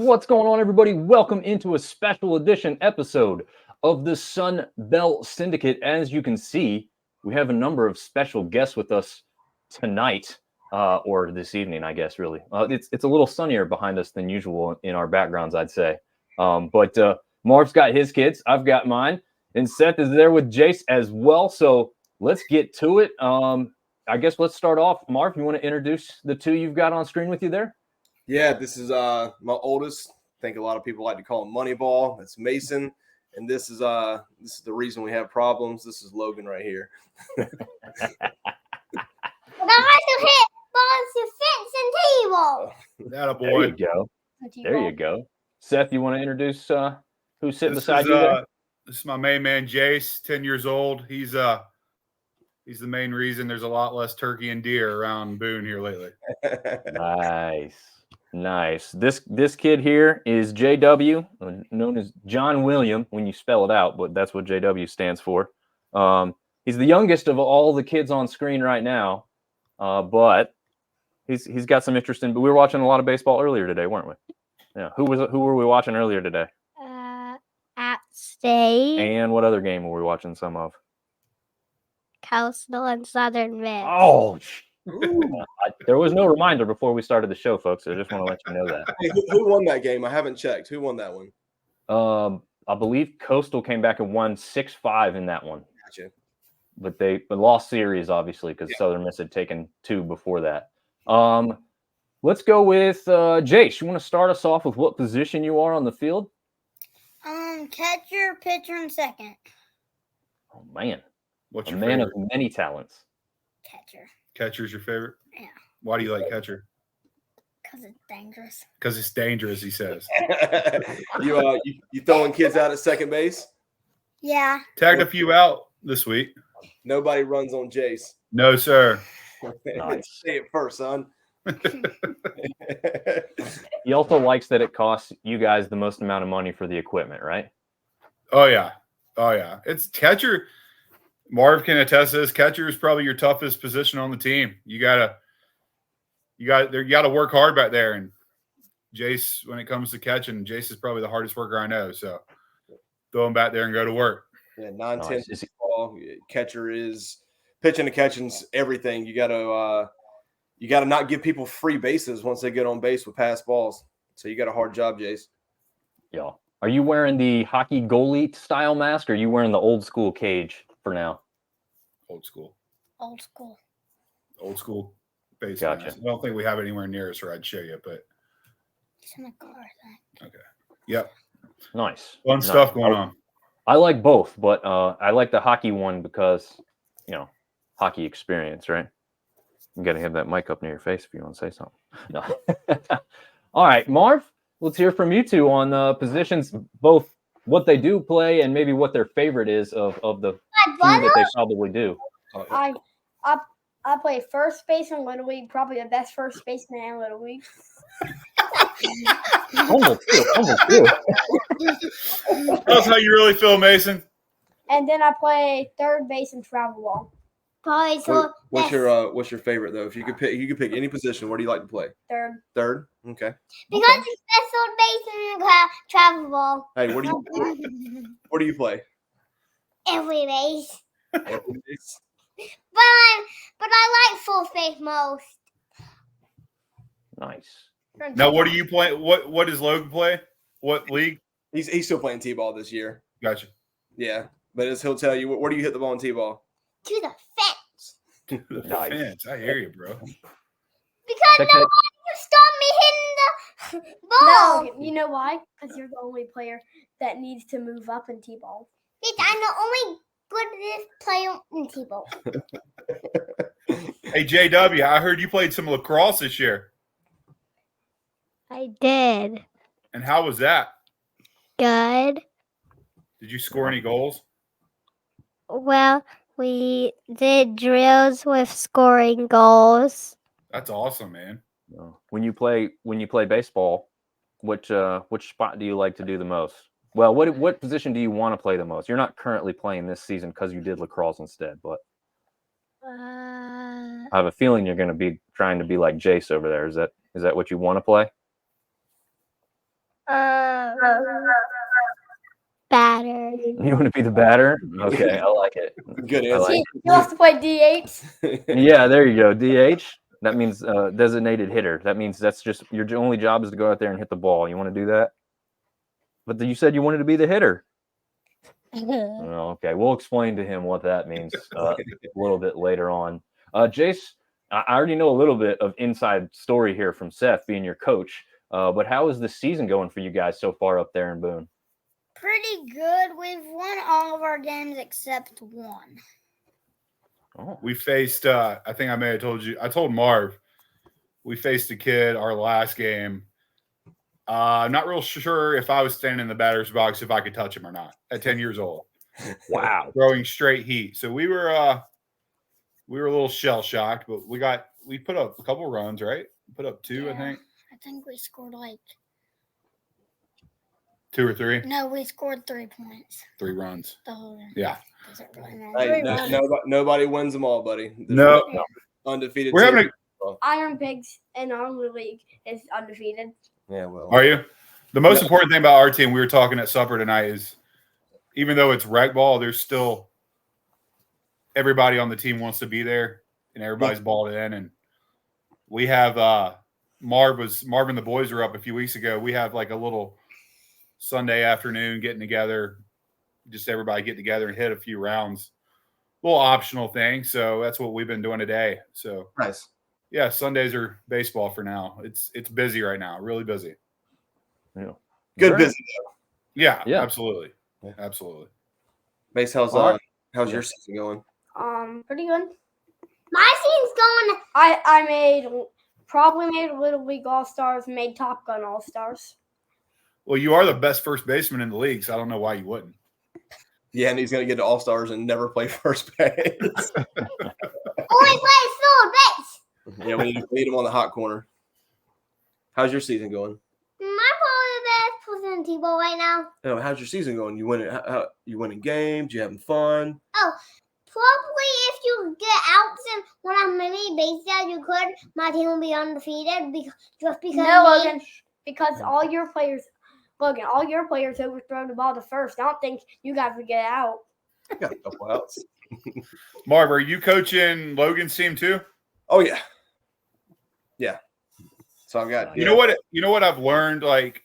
What's going on, everybody? Welcome into a special edition episode of the Sun Belt Syndicate. As you can see, we have a number of special guests with us tonight, or this evening, I guess, really. It's a little sunnier behind us than usual in our backgrounds, I'd say. But Marv's got his kids, I've got mine, and Seth is there with Jace as well. So let's get to it. I guess let's start off. Marv, you want to introduce the two you've got on screen with you there? Yeah, this is my oldest. I think a lot of people like to call him Moneyball. That's Mason, and this is the reason we have problems. This is Logan right here. But I like to hit balls to fence and table. That a boy. There you go. There you go. Seth, you want to introduce who's sitting beside you there? This is my main man, Jace, 10 years old. He's the main reason there's a lot less turkey and deer around Boone here lately. Nice. This kid here is JW, known as John William when you spell it out, but that's what JW stands for. He's the youngest of all the kids on screen right now, but he's got some interest in. But we were watching a lot of baseball earlier today, weren't we? Yeah. Who were we watching earlier today? App State, And what other game were we watching some of? Coastal and Southern Miss. Oh. There was no reminder before we started the show, folks. So I just want to let you know that. Hey, who won that game? I haven't checked. Who won that one? I believe Coastal came back and won 6-5 in that one. Gotcha. But they lost series, obviously, because Southern Miss had taken 2 before that. Let's go with Jace. You want to start us off with what position you are on the field? Catcher, pitcher, and second. Oh, man. What's A your man favorite? of many talents. Catcher. Catcher's your favorite? Yeah. Why do you like catcher? Because it's dangerous. Because it's dangerous, he says. You throwing kids out at second base? Yeah. Tagged a few out this week. Nobody runs on Jace. No, sir. Nice. Say it first, son. He also likes that it costs you guys the most amount of money for the equipment, right? Oh, yeah. It's catcher. Marv can attest to this. Catcher is probably your toughest position on the team. You gotta work hard back there. And Jace, when it comes to catching, Jace is probably the hardest worker I know. So throw him back there and go to work. Yeah, 9-10 Nice. ball. Catcher is pitching and catching's everything. You gotta not give people free bases once they get on base with pass balls. So you got a hard job, Jace. Yeah. Are you wearing the hockey goalie style mask, or are you wearing the old school cage for now? Old school. Old school. Old school base. Gotcha. mask. I don't think we have it anywhere near us, or I'd show you. But It's in the car, I think. yep, Nice. fun stuff going on. I like both, but I like the hockey one because, hockey experience, right? You got to have that mic up near your face if you want to say something. No. All right, Marv, let's hear from you two on positions, both what they do play and maybe what their favorite is of the two that they probably do. I play first base in Little League, probably the best first baseman in Little League. Humble too. That's how you really feel, Mason. And then I play third base and travel ball. Probably so. What's your favorite though? If you could pick any position, where do you like to play? Third. Third? Okay. Because it's special base and travel ball. Hey, where do you play? Every base. Every base? But I like full face most. Nice. Now, what do you play? What does Logan play? What league? He's still playing T-ball this year. Gotcha. Yeah, but as he'll tell you, where do you hit the ball in T-ball? To the fence. Nice. Fans, I hear you, bro. Because Check nobody that- can stop me hitting the ball. No, you know why? Because you're the only player that needs to move up in T-ball. Yes, I'm the only good player in T-ball. Hey, JW, I heard you played some lacrosse this year. I did. And how was that? Good. Did you score any goals? Well, we did drills with scoring goals. That's awesome, man. When you play baseball, which spot do you like to do the most? Well, what position do you want to play the most? You're not currently playing this season because you did lacrosse instead, but I have a feeling you're going to be trying to be like Jace over there. Is that what you want to play? Batter. You want to be the batter? Okay, I like it. Good I answer. like He wants to play DH. Yeah, there you go. DH. That means designated hitter. That means that's just your only job is to go out there and hit the ball. You want to do that? But you said you wanted to be the hitter. Oh, okay, we'll explain to him what that means a little bit later on. Jace, I already know a little bit of inside story here from Seth being your coach. But how is the season going for you guys so far up there in Boone? Pretty good. We've won all of our games except one. Oh, We faced, I think I may have told you, I told Marv, we faced a kid our last game. I'm not real sure if I was standing in the batter's box, if I could touch him or not at 10 years old, wow. throwing straight heat. So we were a little shell shocked, but we put up a couple runs, right? Put up two, I think. I think we scored like 2 or 3, no, we scored 3 points. 3 runs. The whole game. Yeah. Does it really Hey, matter? nobody wins them all, buddy. There's No, no undefeated. we're team. having Iron Pigs in our league is undefeated. Yeah, well, Are you? The most No. important thing about our team, we were talking at supper tonight, is even though it's rec ball, there's still everybody on the team wants to be there and everybody's balled in. And we have Marv and the boys were up a few weeks ago. We have like a little Sunday afternoon getting together, just everybody get together and hit a few rounds. Little optional thing. So that's what we've been doing today. So nice. yeah, Sundays are baseball for now. It's busy right now, really busy. Yeah. Good Very- business. Yeah, Yeah. absolutely. Yeah. Absolutely. Base, how's All right. how's your season going? Pretty good. My team's going. I probably made Little League All Stars, made Top Gun All Stars. Well, you are the best first baseman in the league, so I don't know why you wouldn't. Yeah, and he's gonna get to All Stars and never play first base. Only play third base. Yeah, we need him on the hot corner. How's your season going? My probably the best person in T-ball right now. Oh, how's your season going? You winning? You winning games? You having fun? Probably if you get outs and when I'm many base out, you could. My team will be undefeated just because. No, me- Logan, because all your players overthrow the ball to first. I don't think you guys would get out. Got a couple outs. Marv, are you coaching Logan's team too? Oh yeah, yeah. So I've got. You know what I've learned, like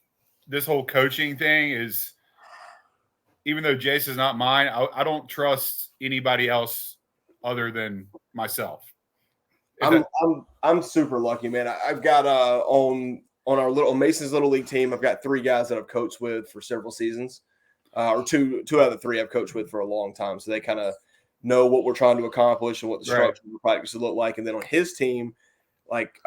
this whole coaching thing is, even though Jace is not mine, I don't trust anybody else other than myself. I'm super lucky, man. I've got on our Mason's Little League team. I've got 3 guys that I've coached with for several seasons, or two out of the 3 I've coached with for a long time. So they kind of know what we're trying to accomplish and what the structure of the practice would look like. And then on his team, like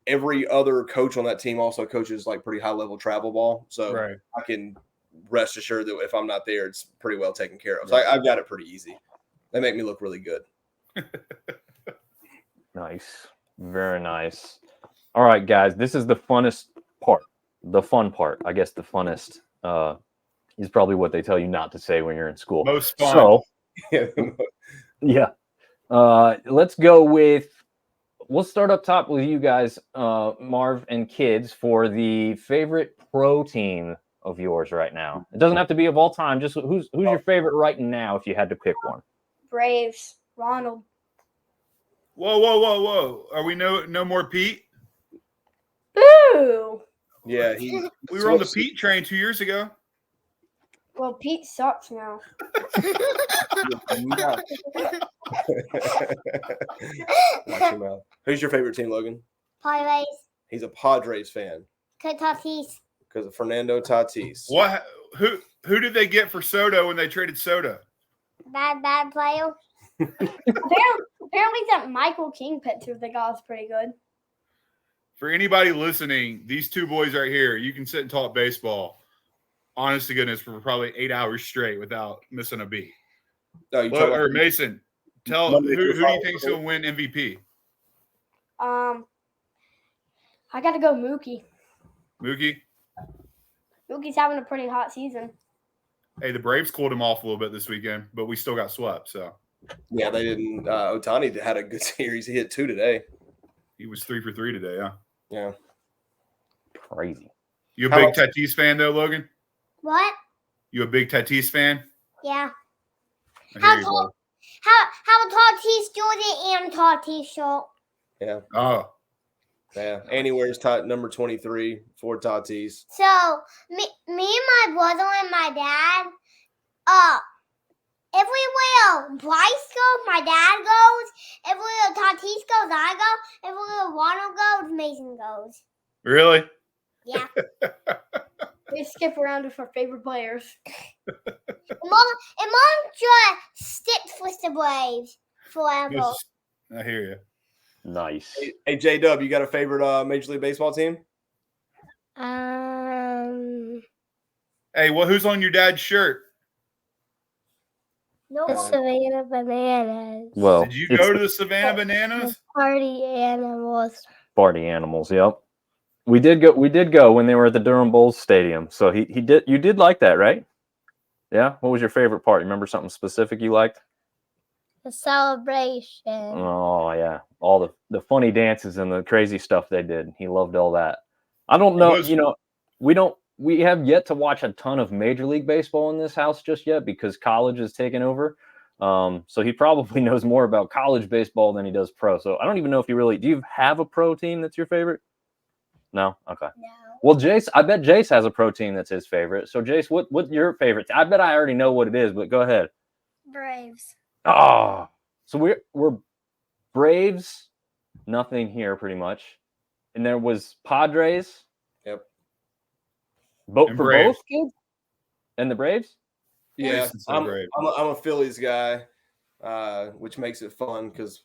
every other coach on that team also coaches like pretty high level travel ball. So Right. I can rest assured that if I'm not there, it's pretty well taken care of. So I've got it pretty easy. They make me look really good. Nice. Very nice. All right, guys. This is the funnest part. The fun part. I guess the funnest is probably what they tell you not to say when you're in school. Most fun. So, yeah. Let's go with, we'll start up top with you guys, Marv and kids, for the favorite pro team of yours right now. It doesn't have to be of all time. Just who's your favorite right now if you had to pick one? Braves, Ronald. Whoa. Are we no more Pete? Boo! Yeah, We were on the Pete train 2 years ago. Well, Pete sucks now. Watch your mouth. Who's your favorite team, Logan? Padres, He's a Padres fan Tatis. because of Fernando Tatis. What? Who did they get for Soto when they traded Soto? Bad player. Apparently that Michael King pitcher they got was pretty good. For anybody listening, these 2 boys right here, you can sit and talk baseball, honest to goodness, for probably 8 hours straight without missing a beat. No, you Well, or Mason, tell Monday who through do you Friday. think's going to win MVP? I got to go Mookie. Mookie? Mookie's having a pretty hot season. Hey, the Braves cooled him off a little bit this weekend, but we still got swept. So Yeah, they didn't. Otani had a good series. He hit 2 today. he was 3 for 3 today. Yeah. Yeah. Crazy. You a How big about- Tatis fan though, Logan? What? You a big Tatis fan? Yeah. I How hear you, tall? bro. How Tatis Jordan and Tatis shirt? Yeah, Oh, yeah. And he wears number 23 for Tatis. So me and my brother and my dad, everywhere Bryce goes, my dad goes. Everywhere Tatis goes, I go. Everywhere Ronald goes, Mason goes. really? Yeah. They skip around with our favorite players. Mom just sticks with the Braves forever. Just- I hear you. Nice. Hey, J-Dub, you got a favorite Major League Baseball team? Hey, who's on your dad's shirt? No, The Savannah Bananas. Well, Did you it's go the to the Savannah Bananas? Party animals. party animals. Yep. We did go when they were at the Durham Bulls Stadium. So you did like that, right? Yeah. What was your favorite part? You remember something specific you liked? The celebration. Oh yeah, all the funny dances and the crazy stuff they did. He loved all that. I don't know, Those- we have yet to watch a ton of Major League Baseball in this house just yet because college is taking over. So he probably knows more about college baseball than he does pro. So I don't even know if do you have a pro team that's your favorite? No? Okay. No. Well, Jace, I bet Jace has a pro team that's his favorite. So Jace, what's your favorite? I bet I already know what it is, but go ahead. Braves. Oh, so we're Braves, nothing here pretty much, and there was Padres. Yep. And For Braves. both kids, and the Braves. Yeah, Jason's so brave. I'm a Phillies guy, which makes it fun because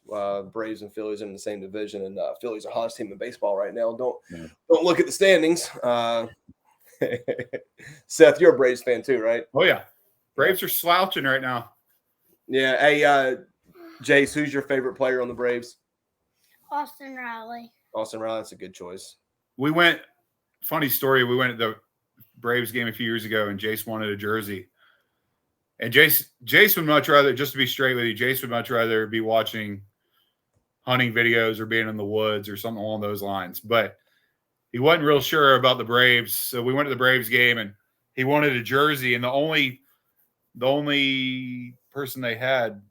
Braves and Phillies are in the same division, and Phillies are hottest team in baseball right now. Don't look at the standings. Seth, you're a Braves fan too, right? Oh yeah, Braves are slouching right now. Yeah. Hey, Jace, who's your favorite player on the Braves? Austin Riley. Austin Riley. That's a good choice. We went. Funny story. We went at the Braves game a few years ago, and Jace wanted a jersey. And Jace would much rather, just to be straight with you, Jace would much rather be watching hunting videos or being in the woods or something along those lines. But he wasn't real sure about the Braves, so we went to the Braves game, and he wanted a jersey. And the only person they had,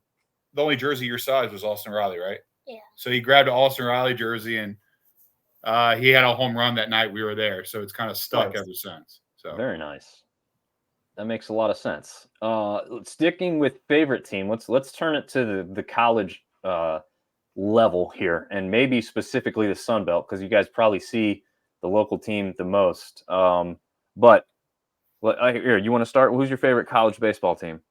the only jersey your size was Austin Riley, right? Yeah. So he grabbed an Austin Riley jersey, and he had a home run that night we were there. So it's kind of stuck Nice. ever since. So Very nice. That makes a lot of sense. Sticking with favorite team, let's turn it to the college level here, and maybe specifically the Sun Belt, because you guys probably see the local team the most. But here, you want to start? Who's your favorite college baseball team?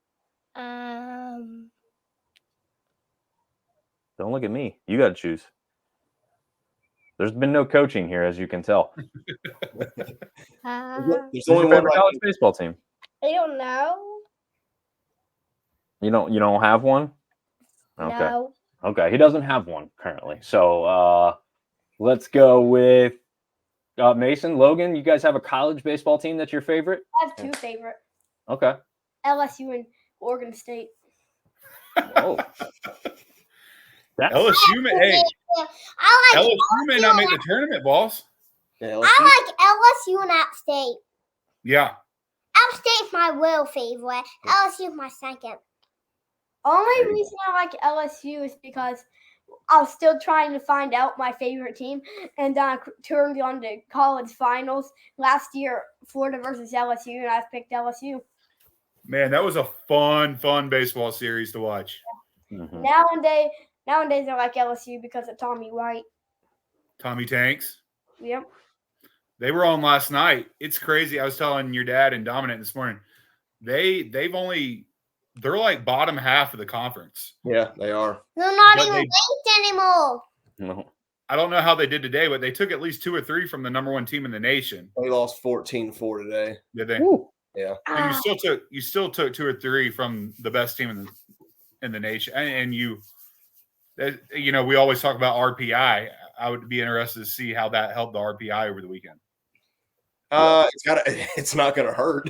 Don't look at me. You got to choose. There's been no coaching here, as you can tell. There's Who's only your one favorite college baseball team? I don't know. You don't have one? Okay. No. Okay. He doesn't have one currently. So let's go with Mason, Logan. You guys have a college baseball team that's your favorite? I have two favorite: Okay. LSU and Oregon State. Oh. That's LSU, hey, I like LSU may not make the tournament, boss. Yeah, I like LSU and App State. Yeah. App State's my real favorite. LSU's my second. Only reason I like LSU is because I was still trying to find out my favorite team, and then I turned on to college finals last year, Florida versus LSU, and I picked LSU. Man, that was a fun baseball series to watch. Mhm. Nowadays I like LSU because of Tommy White. Tommy Tanks. Yep. They were on last night. It's crazy. I was telling your dad and Dominic this morning. They're like bottom half of the conference. Yeah, they are. They're not But even they- ranked anymore. No. I don't know how they did today, but they took at least 2 or 3 from the number 1 team in the nation. They lost 14-4 today. Did they? Woo. Yeah. And you still took 2 or 3 from the best team in the nation. And we always talk about RPI. I would be interested to see how that helped the RPI over the weekend. It's not gonna hurt.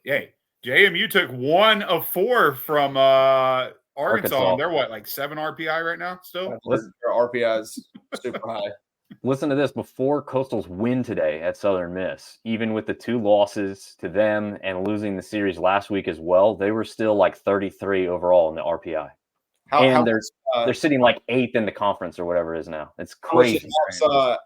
Hey, JMU took 1 of 4 from Arkansas. Arkansas. And they're what, like 7 RPI right now still? Their RPI is super high. listen to this. Before Coastal's win today at Southern Miss, even with the 2 losses to them and losing the series last week as well, they were still like 33 overall in the RPI. And they're sitting like 8th in the conference or whatever it is now. It's crazy.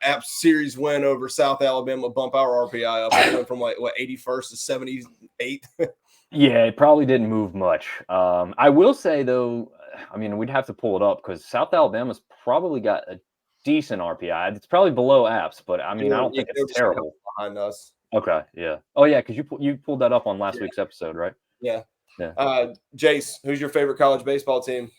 App series win over South Alabama bump our RPI up. It went from 81st to 78th. Yeah, it probably didn't move much. I will say though, I mean, we'd have to pull it up because South Alabama's probably got a decent RPI. It's probably below Apps, but I mean, I don't think it's terrible. Behind us. Okay, yeah. Oh yeah, because you pulled that up on last week's episode, right? Yeah. Yeah. Jace, who's your favorite college baseball team?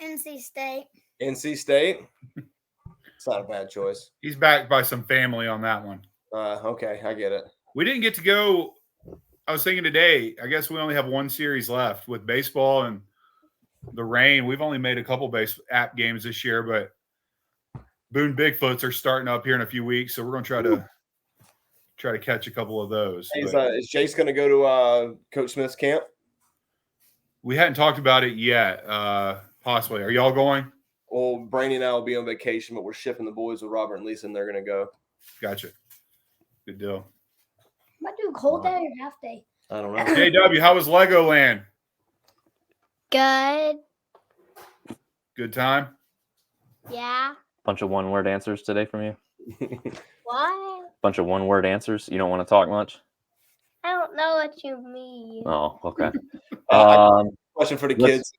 NC State. NC State. It's not a bad choice. He's backed by some family on that one. Okay, I get it. We didn't get to go. I was thinking today, I guess we only have 1 series left with baseball and the rain. We've only made a couple base app games this year, but Boone Bigfoots are starting up here in a few weeks, so we're going to try to catch a couple of those. Is Jace going to go to Coach Smith's camp? We hadn't talked about it yet. Possibly. Are y'all going? Well, Brainy and I will be on vacation, but we're shipping the boys with Robert and Lisa, and they're going to go. Gotcha. Good deal. Might do a cold day or half day. I don't know. JW, how was Legoland? Good. Good time? Yeah. Bunch of one-word answers today from you. What? Bunch of one-word answers. You don't want to talk much. I don't know what you mean. Oh, okay. Question for the kids.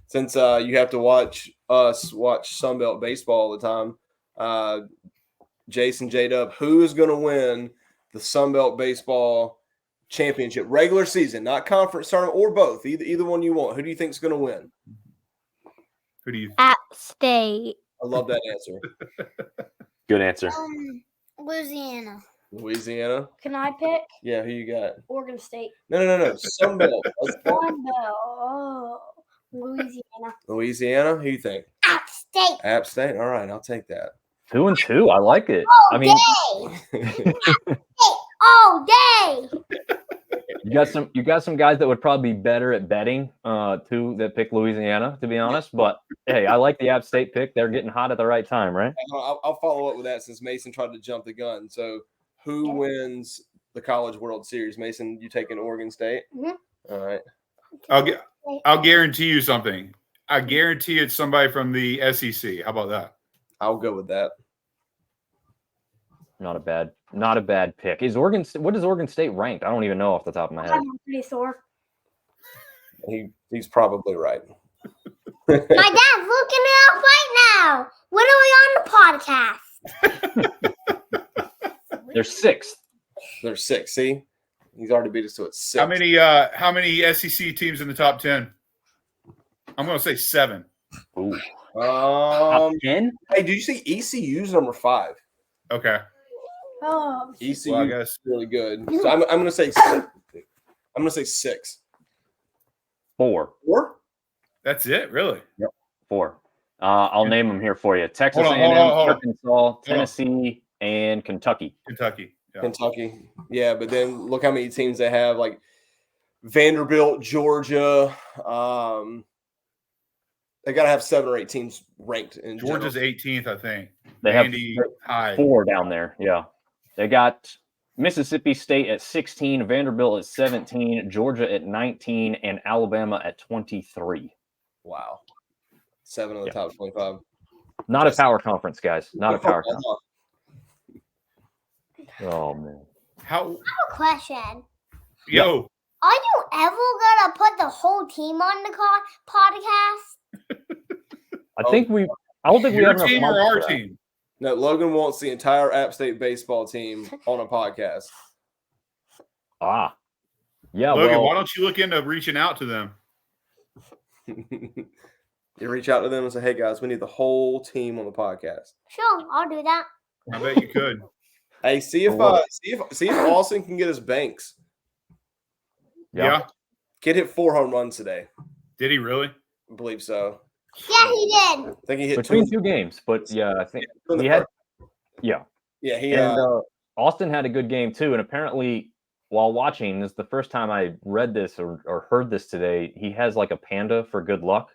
Since you have to watch Sunbelt baseball all the time, Jason J-Dub, who is going to win the Sunbelt baseball championship, regular season, not conference tournament, or both, either one you want? Who do you think is going to win? Who do you? App State. I love that answer. Good answer. Louisiana. Louisiana. Can I pick? Yeah, who you got? Oregon State. No. Sunbelt. Oh, Louisiana. Louisiana. Who you think? App State. App State. All right, I'll take that. 2-2. I like it. I mean, all day. you got some guys that would probably be better at betting too that pick Louisiana, to be honest. But hey, I like the App State pick. They're getting hot at the right time, right? I'll follow up with that since Mason tried to jump the gun. So, who wins the College World Series? Mason, you taking Oregon State? Mhm. All right. I'll guarantee you something. I guarantee it's somebody from the SEC. How about that? I'll go with that. Not a bad pick. What is Oregon State ranked? I don't even know off the top of my head. I'm pretty sore. He's probably right. My dad's looking it up right now. When are we on the podcast? They're 6th. They're 6. See, he's already beat us to it. 6. How many SEC teams in the top 10? I'm going to say 7. Ooh. Top 10? Hey, did you see ECU's number 5? Okay. Oh, ECU Well, I guess. is really good. So I'm going to say 6. I'm going to say 6. 4. 4? That's it, really? 4. I'll name them here for you. Texas Hold on, A&M, hold on. Arkansas, Tennessee, and Kentucky. Kentucky. Yeah. Kentucky. Yeah, but then look how many teams they have, like Vanderbilt, Georgia. They got to have 7 or 8 teams ranked in Georgia's general. 18th, I think. They Andy have Hyde. 4 down there. Yeah. They got Mississippi State at 16, Vanderbilt at 17, Georgia at 19, and Alabama at 23. Wow. 7 of the top 25. Not a power conference, guys. Not a power conference. Oh, man. How? I have a question. Yo. Are you ever gonna put the whole team on the podcast? I don't think we have Your enough team or marks our for that. team? No, Logan wants the entire App State baseball team on a podcast. Ah. Yeah, Logan, well, why don't you look into reaching out to them? You reach out to them and say, "Hey guys, we need the whole team on the podcast." Sure, I'll do that. I bet you could. Hey, see if Austin can get his Banks. Yeah. Kid hit 4 home runs today. Did he really? I believe so. Yeah, he did. I think he hit between 2 2 games, but yeah, I think in the he had first. yeah. Yeah, he And Austin had a good game too. And apparently, while watching, this is the first time I read this or heard this today. He has like a panda for good luck.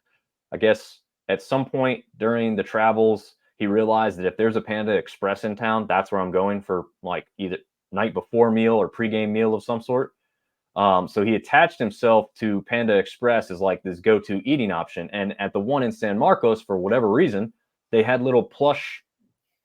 I guess at some point during the travels, he realized that if there's a Panda Express in town, that's where I'm going for like either night before meal or pregame meal of some sort. So he attached himself to Panda Express as like this go-to eating option. And at the one in San Marcos, for whatever reason, they had little plush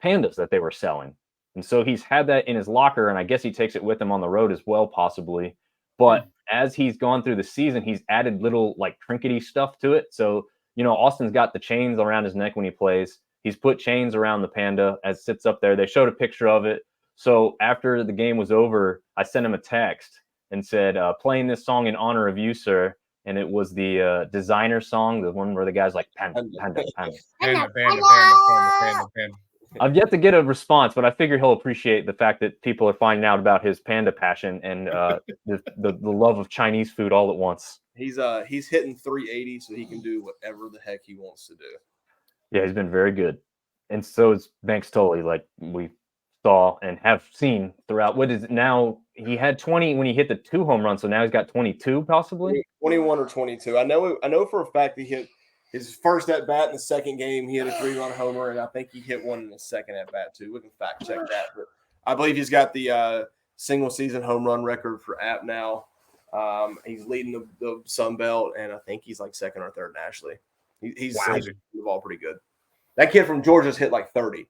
pandas that they were selling. And so he's had that in his locker, and I guess he takes it with him on the road as well, possibly. But as he's gone through the season, he's added little like trinkety stuff to it. So, Austin's got the chains around his neck when he plays. He's put chains around the Panda as it sits up there. They showed a picture of it. So after the game was over, I sent him a text and said, playing this song in honor of you, sir. And it was the designer song, the one where the guy's like, Panda, Panda, Panda. Panda, panda, panda, panda, panda. I've yet to get a response, but I figure he'll appreciate the fact that people are finding out about his panda passion and the love of Chinese food all at once. He's hitting 380, so he can do whatever the heck he wants to do. Yeah, he's been very good. And so is Banks Tolley, like we saw and have seen throughout. What is it now? He had 20 when he hit the 2 home runs, so now he's got 22 possibly? 21 or 22. I know for a fact he hit his first at bat in the second game. He hit a 3-run homer, and I think he hit one in the second at bat too. We can fact check that, but I believe he's got the single season home run record for App now. He's leading the Sun Belt, and I think he's like second or third nationally. He's hitting the ball pretty good. That kid from Georgia's hit like 30.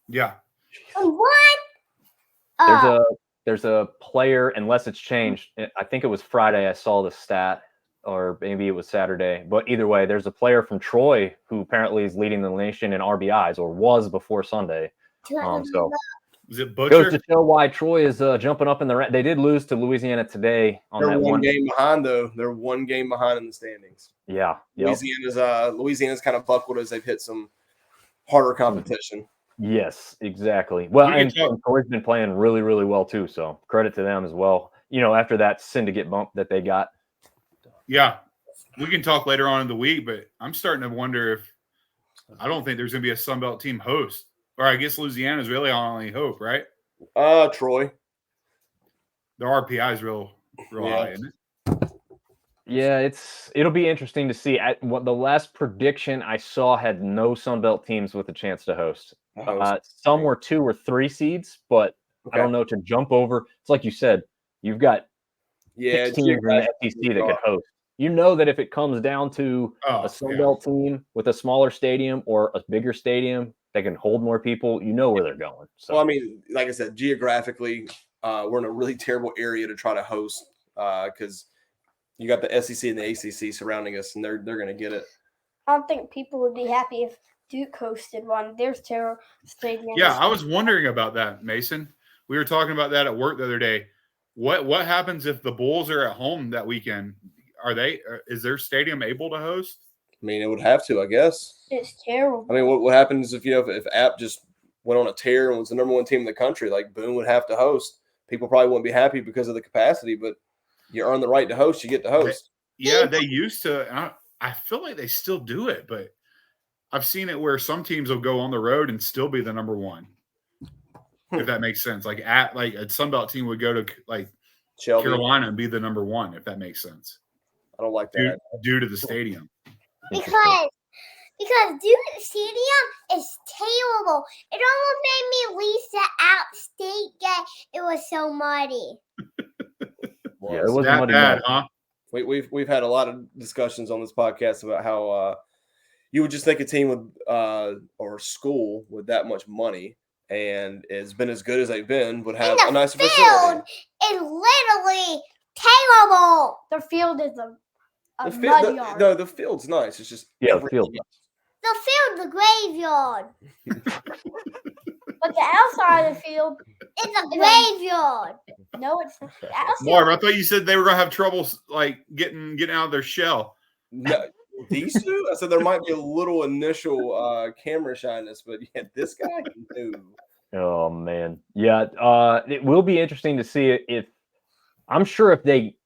Yeah. What? There's a player, unless it's changed. I think it was Friday I saw the stat, or maybe it was Saturday. But either way, there's a player from Troy who apparently is leading the nation in RBIs, or was before Sunday. So Is it goes Butcher? to show why Troy is jumping up in the They did lose to Louisiana today on They're that one game behind, though. They're one game behind in the standings. Yeah. Yep. Louisiana's kind of buckled as they've hit some harder competition. Yes, exactly. Well, We can and Troy's been playing really, really well too. So credit to them as well. After that syndicate bump that they got. Yeah. We can talk later on in the week, but I'm starting to wonder if I don't think there's going to be a Sun Belt team host. Or I guess Louisiana's really our only hope, right? Troy. Their RPI is real high, isn't it? Yeah, it'll be interesting to see. What the last prediction I saw had no Sun Belt teams with a chance to host. Some were 2 or 3 seeds, but I don't know to jump over. It's like you said, you've got 6 teams in the SEC that could host. You know that if it comes down to a Sun Belt team with a smaller stadium or a bigger stadium that can hold more people, you know where they're going. So. Well, I mean, like I said, geographically, we're in a really terrible area to try to host because you got the SEC and the ACC surrounding us, and they're going to get it. I don't think people would be happy if Duke hosted one. There's terror stadium. Yeah, I was wondering about that, Mason. We were talking about that at work the other day. What happens if the Bulls are at home that weekend? Is their stadium able to host? I mean, it would have to, I guess. It's terrible. I mean, what happens if App just went on a tear and was the number 1 team in the country? Like Boone would have to host. People probably wouldn't be happy because of the capacity, but you earn the right to host, you get to host. Yeah, they used to. I feel like they still do it, but I've seen it where some teams will go on the road and still be the number 1. If that makes sense. Like a Sun Belt team would go to like Shelby. Carolina and be the number 1, if that makes sense. I don't like that. Due to the stadium. Because Duke Stadium is terrible. It almost made me leave the out-state game. It was so muddy. Yeah, it was that muddy. Bad, huh? We've had a lot of discussions on this podcast about how you would just think a team with or school with that much money and has been as good as they've been would have a nicer facility. The field is literally terrible. The field is a The yard. No, the field's nice. It's just Yeah, the field. The field, the graveyard. But the outside of the field, It's a graveyard. no, it's not. The outside. Marv, I thought you said they were going to have trouble like getting out of their shell. No, these two. I said there might be a little initial camera shyness, but yeah, this guy can do. Oh man, yeah. It will be interesting to see if. I'm sure if they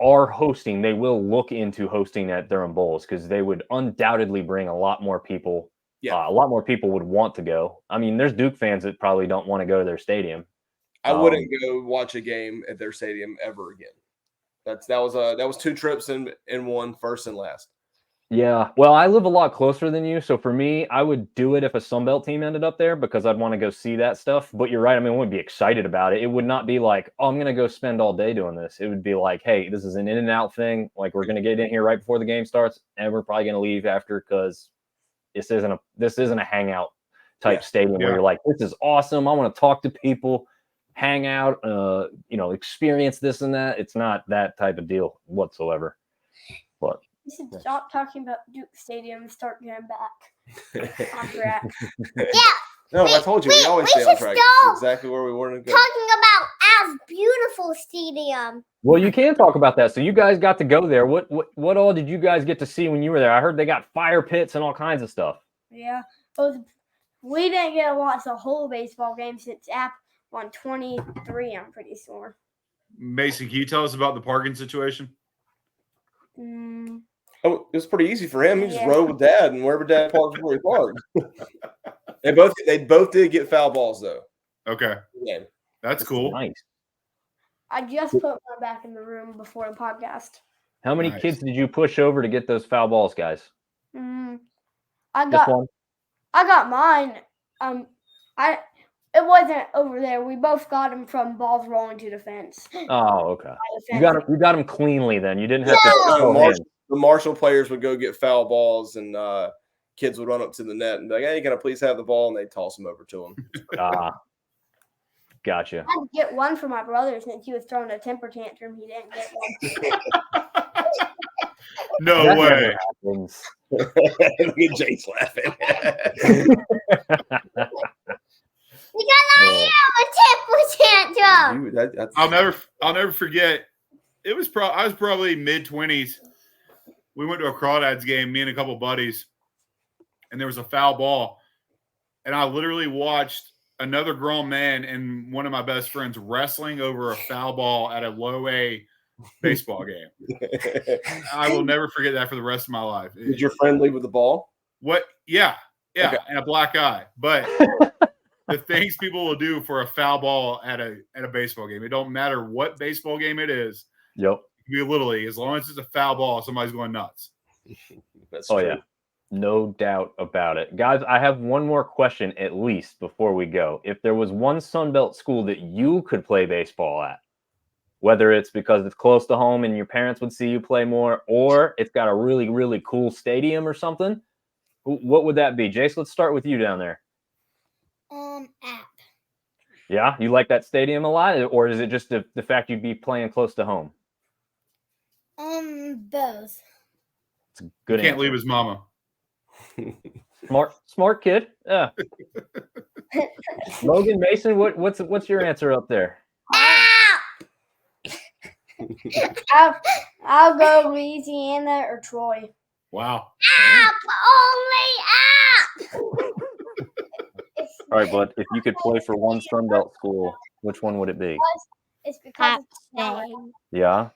are hosting, they will look into hosting at Durham Bulls because they would undoubtedly bring a lot more people. Yeah, a lot more people would want to go. I mean, there's Duke fans that probably don't want to go to their stadium. I wouldn't go watch a game at their stadium ever again. That was 2 trips in one, first and last. Yeah. Well, I live a lot closer than you. So for me, I would do it if a Sunbelt team ended up there because I'd want to go see that stuff. But you're right. I mean, I wouldn't be excited about it. It would not be like, oh, I'm going to go spend all day doing this. It would be like, hey, this is an in and out thing. Like, we're going to get in here right before the game starts, and we're probably going to leave after because this isn't a hangout type stadium where you're like, this is awesome. I want to talk to people, hang out, experience this and that. It's not that type of deal whatsoever. But You should stop talking about Duke Stadium and start getting back on track. No, I told you, we always stay on track. It's exactly where we want to go. Talking about our beautiful stadium. well, you can talk about that. So you guys got to go there. What all did you guys get to see when you were there? I heard they got fire pits and all kinds of stuff. Yeah. We didn't get to watch the whole baseball game since App won 23, I'm pretty sure. Mason, can you tell us about the parking situation? Oh, it was pretty easy for him. He just Yeah. rode with Dad, and wherever Dad parked, where he parked. They both did get foul balls though. Okay, Yeah. that's cool. Nice. I just put one back in the room before the podcast. How many Nice. kids did you push over to get those foul balls, guys? I Just got one? I got mine. It wasn't over there. We both got them from balls rolling to the fence. Oh, okay. By the You fence. got them cleanly then. You didn't have to. No, throw Marshall- hands. The Marshall players would go get foul balls, and kids would run up to the net and be like, "Hey, can I please have the ball?" And they toss them over to him. Ah, gotcha. I had to get one for my brother since he was throwing a temper tantrum. He didn't get one. No That way. never happens. Look at Jake's laughing. Because I am a temper tantrum. Dude, that's I'll never forget. It was I was probably mid-20s. We went to a Crawdads game, me and a couple buddies, and there was a foul ball, and I literally watched another grown man and one of my best friends wrestling over a foul ball at a low A baseball game. I will never forget that for the rest of my life. Did your friend leave with the ball? What? Yeah, Okay. and a black eye. But the things people will do for a foul ball at a baseball game, it don't matter what baseball game it is. Yep. It can be Little League, as long as it's a foul ball, somebody's going nuts. That's Oh true. yeah. No doubt about it. Guys, I have one more question at least before we go. If there was one Sunbelt school that you could play baseball at, whether it's because it's close to home and your parents would see you play more, or it's got a really, really cool stadium or something, what would that be? Jace, let's start with you down there. App. Yeah? You like that stadium a lot? Or is it just the fact you'd be playing close to home? Both. It's a good Can't answer. leave his mama. Smart kid. Yeah. Logan, Mason, what's your answer up there? I'll go Louisiana or Troy. Wow. App. Only app. All right, bud. If you could play for one Sunbelt school, which one would it be? It's because App it's snowy. Yeah.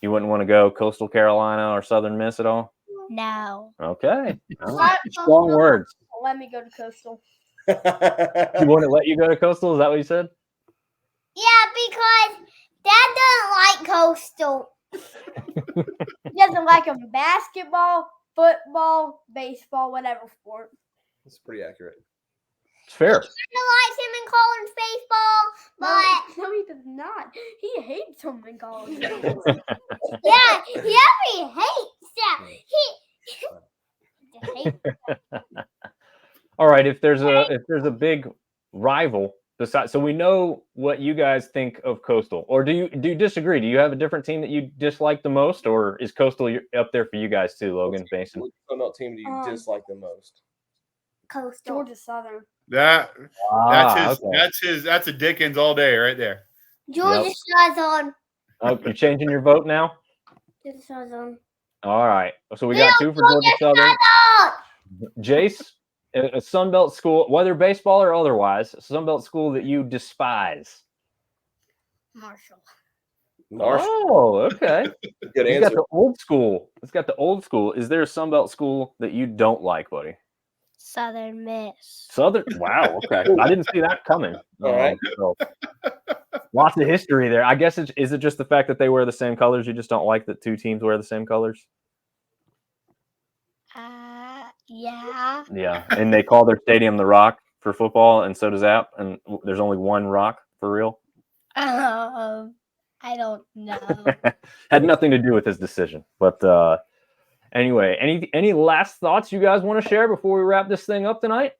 You wouldn't want to go Coastal Carolina or Southern Miss at all? No. Okay. All right. Strong words. Let me go to Coastal. You wouldn't let you go to Coastal? Is that what you said? Yeah, because Dad doesn't like Coastal. He doesn't like them basketball, football, baseball, whatever sport. That's pretty accurate. It's fair. He likes him in college baseball, but No, he does not. He hates them in college. yeah, he hates them. He hates. All right. If there's a big rival besides, so we know what you guys think of Coastal, or do you disagree? Do you have a different team that you dislike the most, or is Coastal up there for you guys too, Logan, Mason? Which Sunbelt team do you dislike the most? Coastal. Georgia Southern. That's Okay. that's a Dickens all day right there. Georgia Yep. Southern. Oh, you're changing your vote now? Georgia Southern. All right. So we got two for Georgia Southern. Jace, a Sunbelt school, whether baseball or otherwise, a Sunbelt school that you despise. Marshall. Marshall. Oh, okay. Good It's got answer. the old school. It's got the old school. Is there a Sunbelt school that you don't like, buddy? Southern Miss. Southern. Wow. Okay. I didn't see that coming. All right. So, lots of history there. I guess is it just the fact that they wear the same colors? You just don't like that two teams wear the same colors? Yeah. Yeah, and they call their stadium the Rock for football, and so does App. And there's only one Rock for real. I don't know. Had nothing to do with his decision. But anyway, any last thoughts you guys want to share before we wrap this thing up tonight?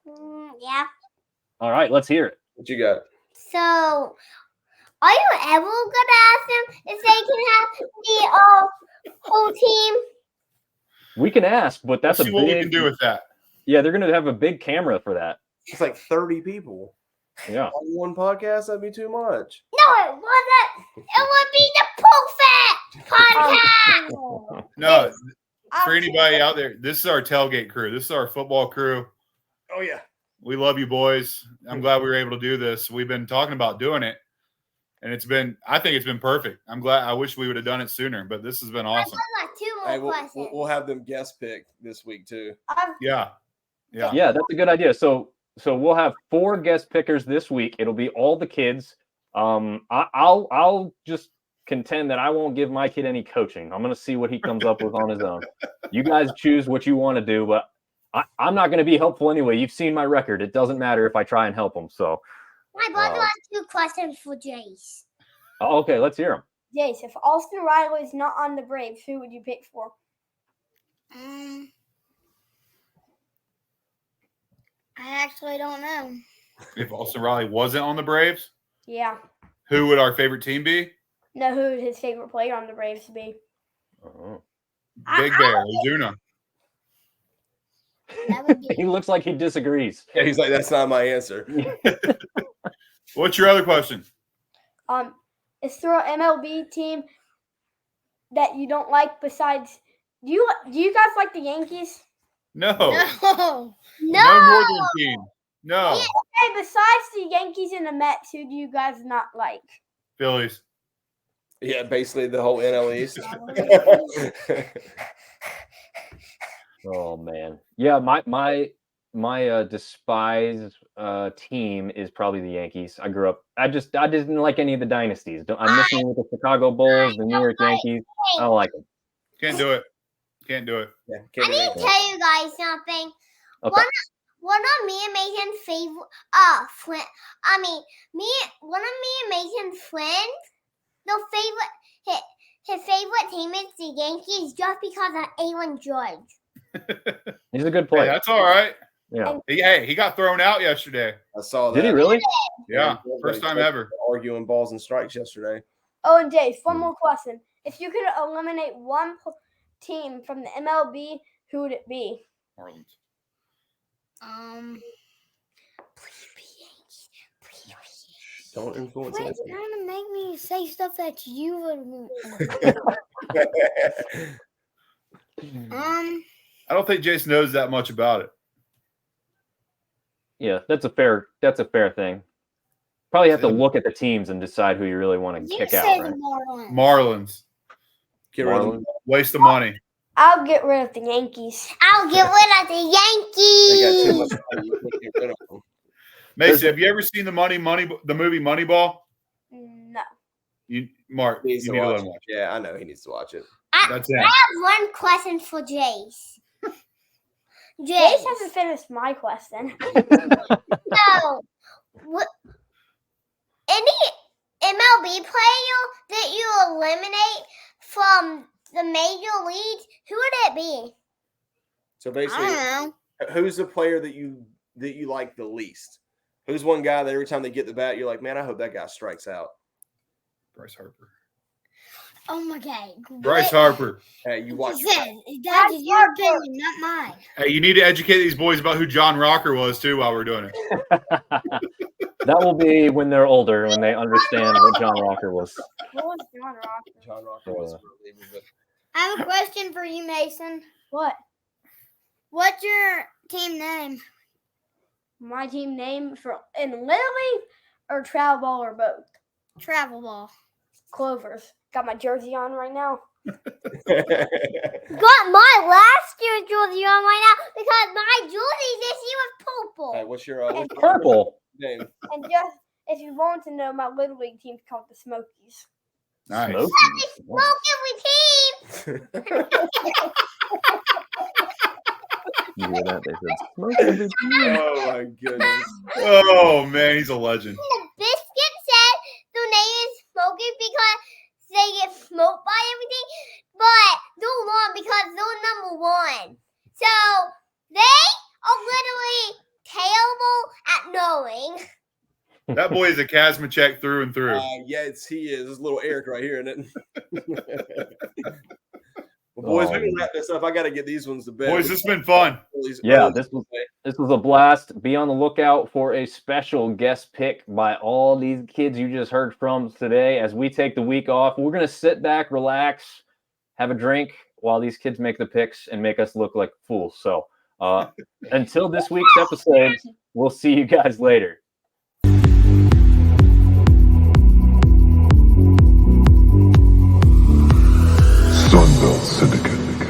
Yeah. All right, let's hear it. What you got? So, are you ever gonna ask them if they can have the whole team? We can ask, but that's We'll see a what big. we can do with that. Yeah, they're gonna have a big camera for that. It's like 30 people Yeah. on one podcast. That'd be too much. No, it wasn't. It would be the Pool Fat podcast. No, for anybody out there, this is our tailgate crew. This is our football crew. Oh yeah. We love you, boys. I'm glad we were able to do this. We've been talking about doing it, and I think it's been perfect. I'm glad. I wish we would have done it sooner, but this has been awesome. I got 2 more Hey, questions. we'll have them guest pick this week too. Yeah. Yeah, that's a good idea. So we'll have 4 guest pickers this week. It'll be all the kids. I'll just contend that I won't give my kid any coaching. I'm gonna see what he comes up with on his own. You guys choose what you want to do, but I'm not going to be helpful anyway. You've seen my record. It doesn't matter if I try and help him. So, My brother has 2 questions for Jace. okay, let's hear them. Jace, if Austin Riley's not on the Braves, who would you pick for? I actually don't know. If Austin Riley wasn't on the Braves, Yeah. who would our favorite team be? Know who would his favorite player on the Braves be? Oh. Big Bear, Ozuna. That would be He looks like he disagrees. Yeah, he's like, that's not my answer. What's your other question? Is there an MLB team that you don't like besides? Do you guys like the Yankees? No. no. No Northern team. No. Hey, besides the Yankees and the Mets, who do you guys not like? Phillies. Yeah, basically the whole NL East. Oh man, yeah. My despised team is probably the Yankees. I grew up. I didn't like any of the dynasties. I'm missing with the Chicago Bulls, the New York Yankees. I don't like them. Can't do it. Can't do it. Yeah, I can't need to tell you guys something. Okay. One of me and Mason's favorite one of me and Mason's friends, his favorite team is the Yankees just because of Aaron Judge. He's a good Hey, player. that's all right. Yeah. He got thrown out yesterday. I saw that. Did he really? Yeah. First time ever. Arguing balls and strikes yesterday. Oh, and Dave, one more question. If you could eliminate one team from the MLB, who would it be? Marlins. Please be Yankees. Please be Yankees. Don't influence Quit us. trying to make me say stuff that you would. I don't think Jason knows that much about it. Yeah, that's a fair thing. Probably have to look at the teams and decide who you really want to You kick said out, right? Marlins. Marlins. Get rid of Marlins. them. Waste of money. I'll get rid of the Yankees. I'll get rid of the They got too Yankees. much money. You can't get rid of them. Mason, have you ever seen the movie Moneyball? No. Mark, He you needs need to to watch let him it. watch. Yeah, I know he needs to watch it. That's it. I have one question for Jace. Jace Jace, hasn't finished my question. so any MLB player that you eliminate from the major leagues, who would it be? So basically, know. who's the player that you like the least? Who's one guy that every time they get the bat, you're like, man, I hope that guy strikes out. Bryce Harper. Oh my God. Bryce Harper. Hey, you watch. That is your opinion, not mine. Hey, you need to educate these boys about who John Rocker was too while we're doing it. That will be when they're older, when they understand what John Rocker was. What was John Rocker? John Rocker was a reliever, but I have a question for you, Mason. What? What's your team name? My team name in Little League or travel ball or both? Travel ball. Clovers. Got my jersey on right now. Got my last year's jersey on right now because my jersey this year was purple. hey, what's your Purple. name? And just if you want to know, my Little League team's called the Smokies. Nice. Smoky. Smoke every team. You hear that? They said smoke every day. Oh my goodness. Oh man, he's a legend. The biscuit said their name is Smokey because they get smoked by everything, but they're wrong because they're number one. So they are literally terrible at knowing. That boy is a Kazmachek through and through. Yes, he is. This little Eric right here, isn't it? Well, boys, we can wrap this up. I got to get these ones to bed. Boys, this has been fun. Yeah, this was a blast. Be on the lookout for a special guest pick by all these kids you just heard from today. As we take the week off, we're going to sit back, relax, have a drink while these kids make the picks and make us look like fools. So until this week's episode, we'll see you guys later.